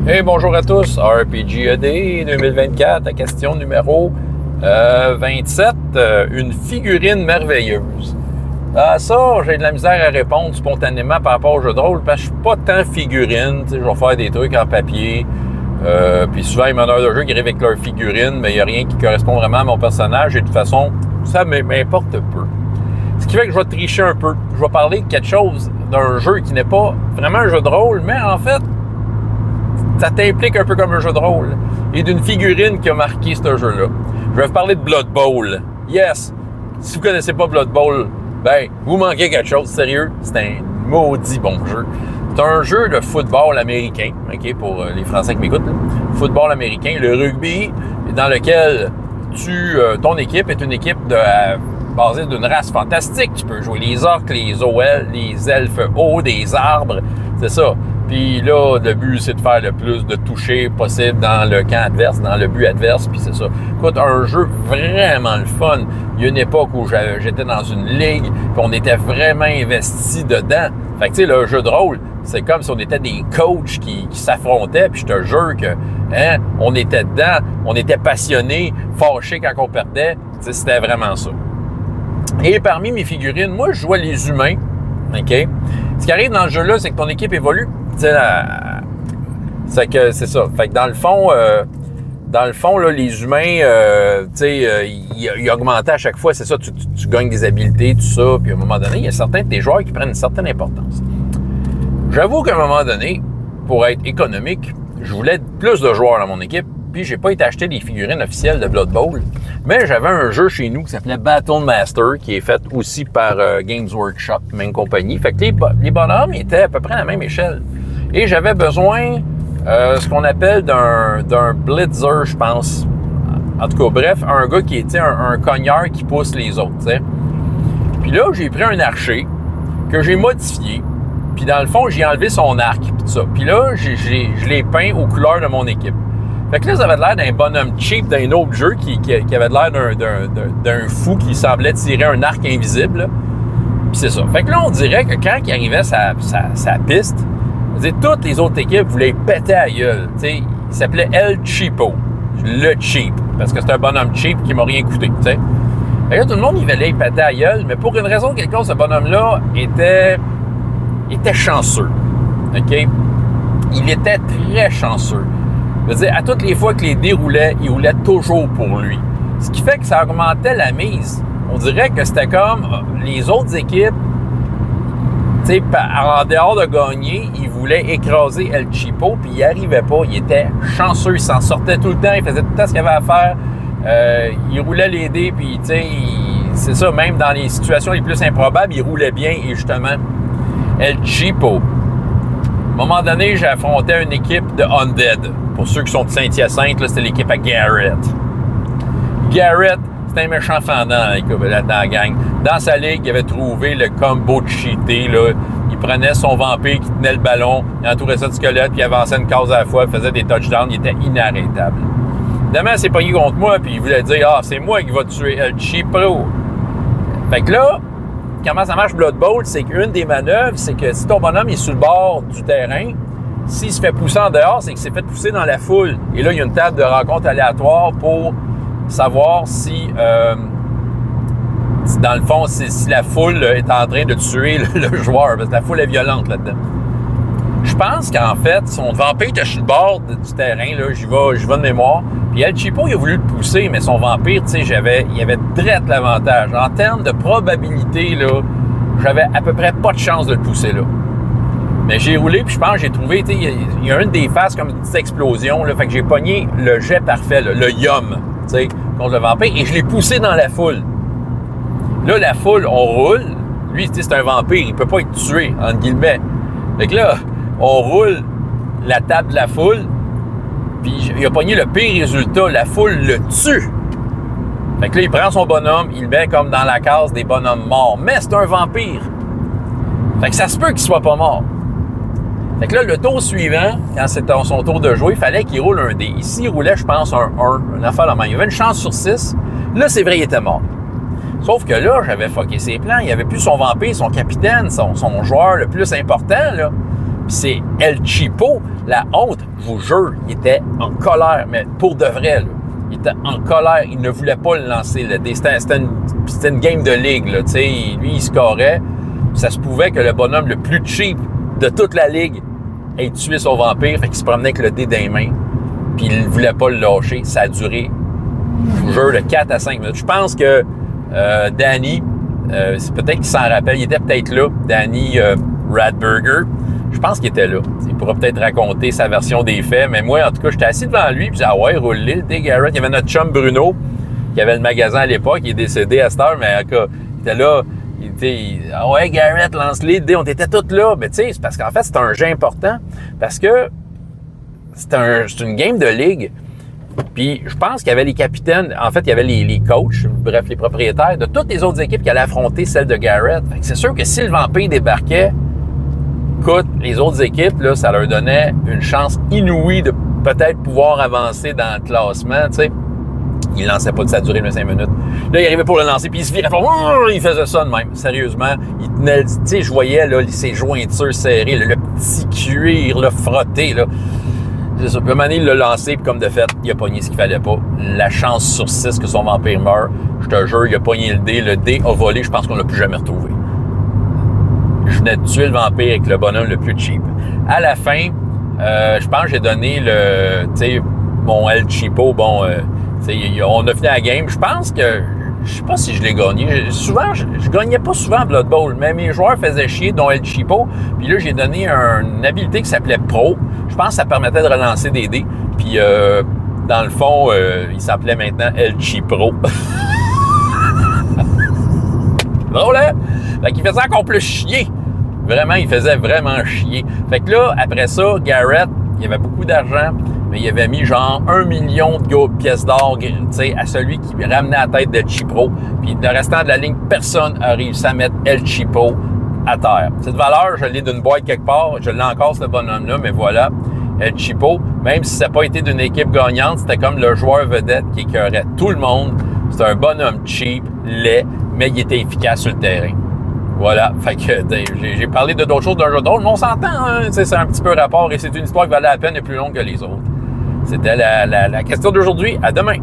Hey, bonjour à tous, RPGED 2024, la question numéro 27, une figurine merveilleuse. Ça, j'ai de la misère à répondre spontanément par rapport au jeu de rôle, parce que je suis pas tant figurine, je vais faire des trucs en papier, puis souvent les meneurs de jeu qui arrivent avec leur figurine, mais il n'y a rien qui correspond vraiment à mon personnage, et de toute façon, ça m'importe peu. Ce qui fait que je vais tricher un peu. Je vais parler de quelque chose, d'un jeu qui n'est pas vraiment un jeu de rôle, mais en fait, ça t'implique un peu comme un jeu de rôle. Et d'une figurine qui a marqué ce jeu-là. Je vais vous parler de Blood Bowl. Yes! Si vous ne connaissez pas Blood Bowl, ben, vous manquez quelque chose. Sérieux, c'est un maudit bon jeu. C'est un jeu de football américain, OK, pour les Français qui m'écoutent. Football américain, le rugby, dans lequel ton équipe est une équipe basée d'une race fantastique. Tu peux jouer les orques, les OL, les elfes hauts, des arbres. C'est ça. Puis là, le but, c'est de faire le plus de toucher possible dans le camp adverse, dans le but adverse, puis c'est ça. Écoute, un jeu vraiment le fun. Il y a une époque où j'étais dans une ligue, puis on était vraiment investi dedans. Fait que tu sais, le jeu de rôle, c'est comme si on était des coachs qui s'affrontaient, puis je te jure que, on était dedans, on était passionnés, fâchés quand on perdait. Tu sais, c'était vraiment ça. Et parmi mes figurines, moi, je jouais les humains, OK? Ce qui arrive dans ce jeu-là, c'est que ton équipe évolue. C'est que c'est ça. Fait que dans le fond, là, les humains, ils augmentaient à chaque fois. C'est ça, tu gagnes des habiletés, tout ça. Puis à un moment donné, il y a certains de tes joueurs qui prennent une certaine importance. J'avoue qu'à un moment donné, pour être économique, je voulais plus de joueurs dans mon équipe. Puis j'ai pas été acheter des figurines officielles de Blood Bowl. Mais j'avais un jeu chez nous qui s'appelait Battle Master, qui est fait aussi par Games Workshop, même compagnie. Fait que les bonhommes étaient à peu près à la même échelle. Et j'avais besoin, ce qu'on appelle d'un blitzer, je pense. En tout cas, bref, un gars qui était un cogneur qui pousse les autres, t'sais. Puis là, j'ai pris un archer que j'ai modifié. Puis dans le fond, j'ai enlevé son arc, puis tout ça. Puis là, je l'ai peint aux couleurs de mon équipe. Fait que là, ça avait l'air d'un bonhomme cheap d'un autre jeu qui avait l'air d'un fou qui semblait tirer un arc invisible. Puis c'est ça. Fait que là, on dirait que quand il arrivait sa piste, toutes les autres équipes voulaient péter à la gueule. T'sais, il s'appelait El Cheapo. Le cheap. Parce que c'est un bonhomme cheap qui m'a rien coûté. T'sais. Fait que là, tout le monde, il voulait péter à la gueule, mais pour une raison quelconque, ce bonhomme-là était chanceux. OK? Il était très chanceux. Je veux dire, à toutes les fois que les dés roulaient, il roulait toujours pour lui. Ce qui fait que ça augmentait la mise. On dirait que c'était comme les autres équipes, tu sais, en dehors de gagner, ils voulaient écraser El Cheapo, puis il n'y arrivait pas. Il était chanceux, il s'en sortait tout le temps, il faisait tout le temps ce qu'il avait à faire. Il roulait les dés, puis tu sais, c'est ça, même dans les situations les plus improbables, il roulait bien, et justement, El Cheapo. À un moment donné, j'ai affronté une équipe de Undead. Pour ceux qui sont de Saint-Hyacinthe, là, c'était l'équipe à Garrett. Garrett, c'était un méchant fendant là, dans la gang. Dans sa ligue, il avait trouvé le combo cheaté. Là. Il prenait son vampire qui tenait le ballon, il entourait ça de squelette, puis il avançait une case à la fois, il faisait des touchdowns, il était inarrêtable. Évidemment, il s'est pogné contre moi, puis il voulait dire « Ah, c'est moi qui va tuer El Cheapo. » Fait que là, comment ça marche Blood Bowl, c'est qu'une des manœuvres, c'est que si ton bonhomme est sur le bord du terrain, s'il se fait pousser en dehors, c'est qu'il s'est fait pousser dans la foule. Et là, il y a une table de rencontre aléatoire pour savoir si dans le fond, si la foule est en train de tuer le joueur, parce que la foule est violente là-dedans. Je pense qu'en fait, son vampire était sur le bord du terrain, là, j'y vais de mémoire. Puis El Cheapo, il a voulu le pousser, mais son vampire, tu sais, il y avait direct l'avantage. En termes de probabilité, là, j'avais à peu près pas de chance de le pousser là. Mais j'ai roulé, puis je pense que j'ai trouvé, tu sais, il y a une des faces comme une petite explosion, là, fait que j'ai pogné le jet parfait, là, le yum, tu sais, contre le vampire, et je l'ai poussé dans la foule. Là, la foule, on roule. Lui, tu sais, c'est un vampire, il peut pas être tué, entre guillemets. Fait que là, on roule la table de la foule, puis il a pogné le pire résultat, la foule le tue. Fait que là, il prend son bonhomme, il le met comme dans la case des bonhommes morts. Mais c'est un vampire. Fait que ça se peut qu'il soit pas mort. Fait que là, le tour suivant, quand c'était son tour de jouer, il fallait qu'il roule un dé. Ici, il roulait, je pense, un 1, une affaire de main. Il y avait une chance sur 6. Là, c'est vrai, il était mort. Sauf que là, j'avais fucké ses plans. Il n'y avait plus son vampire, son capitaine, son joueur le plus important, là. c'est El Cheapo, la honte, je vous jure, il était en colère, mais pour de vrai, là. Il était en colère, il ne voulait pas le lancer. C'était une game de ligue, là, tu sais. Lui, il scorait. Ça se pouvait que le bonhomme le plus cheap de toute la ligue ait tué son vampire, fait qu'il se promenait avec le dé dans les mains, puis il ne voulait pas le lâcher. Ça a duré, je vous jure, de 4 à 5 minutes. Je pense que Danny, c'est peut-être qu'il s'en rappelle, il était peut-être là, Danny Radberger. Je pense qu'il était là. Il pourra peut-être raconter sa version des faits, mais moi, en tout cas, j'étais assis devant lui, puis j'ai dit, ah ouais, roule-le, le dé, Garrett. Il y avait notre chum Bruno, qui avait le magasin à l'époque, il est décédé à cette heure, mais en tout cas, il était là. Il était, ah ouais, Garrett, lance-les, on était tous là. Mais tu sais, c'est parce qu'en fait, c'est un jeu important, parce que c'est une game de ligue. Puis je pense qu'il y avait les capitaines, en fait, il y avait les coachs, bref, les propriétaires de toutes les autres équipes qui allaient affronter celle de Garrett. Fait que c'est sûr que si le Vampire débarquait, écoute, les autres équipes, là, ça leur donnait une chance inouïe de peut-être pouvoir avancer dans le classement, tu sais. Il lançait pas de sa durée de 5 minutes. Là, il arrivait pour le lancer, puis il se virait pas. Il faisait ça de même, sérieusement. Il tenait, tu sais, je voyais là, ses jointures serrées, là, le petit cuir là, frotté, là. C'est ça. Puis à un moment donné, il l'a lancé, puis comme de fait, il a pogné ce qu'il fallait pas. La chance sur 6 que son vampire meurt, je te jure, il a pogné le dé a volé, je pense qu'on l'a plus jamais retrouvé. Je venais de tuer le vampire avec le bonhomme le plus cheap. À la fin, je pense que j'ai donné mon El Cheapo. Bon, on a fini la game. Je pense que, je sais pas si je l'ai gagné. Souvent, je gagnais pas souvent à Blood Bowl, mais mes joueurs faisaient chier, dont El Cheapo. Puis là, j'ai donné une habilité qui s'appelait Pro. Je pense que ça permettait de relancer des dés. Puis, dans le fond, il s'appelait maintenant El Cheapro. Drôle, hein? Fait qu'il faisait encore plus chier. Vraiment, il faisait vraiment chier. Fait que là, après ça, Garrett, il avait beaucoup d'argent, mais il avait mis genre 1 million de pièces d'or, tu sais, à celui qui ramenait la tête d'El Cheapo. Puis le restant de la ligne, personne n'a réussi à mettre El Cheapo à terre. Cette valeur, je l'ai d'une boîte quelque part. Je l'ai encore, ce bonhomme-là, mais voilà. El Cheapo, même si ça n'a pas été d'une équipe gagnante, c'était comme le joueur vedette qui écœurait tout le monde. C'était un bonhomme cheap, laid, mais il était efficace sur le terrain. Voilà, fait que j'ai parlé de d'autres choses d'un jeu d'autre, mais on s'entend, hein? C'est un petit peu rapport et c'est une histoire qui valait la peine et plus longue que les autres. C'était la question d'aujourd'hui. À demain!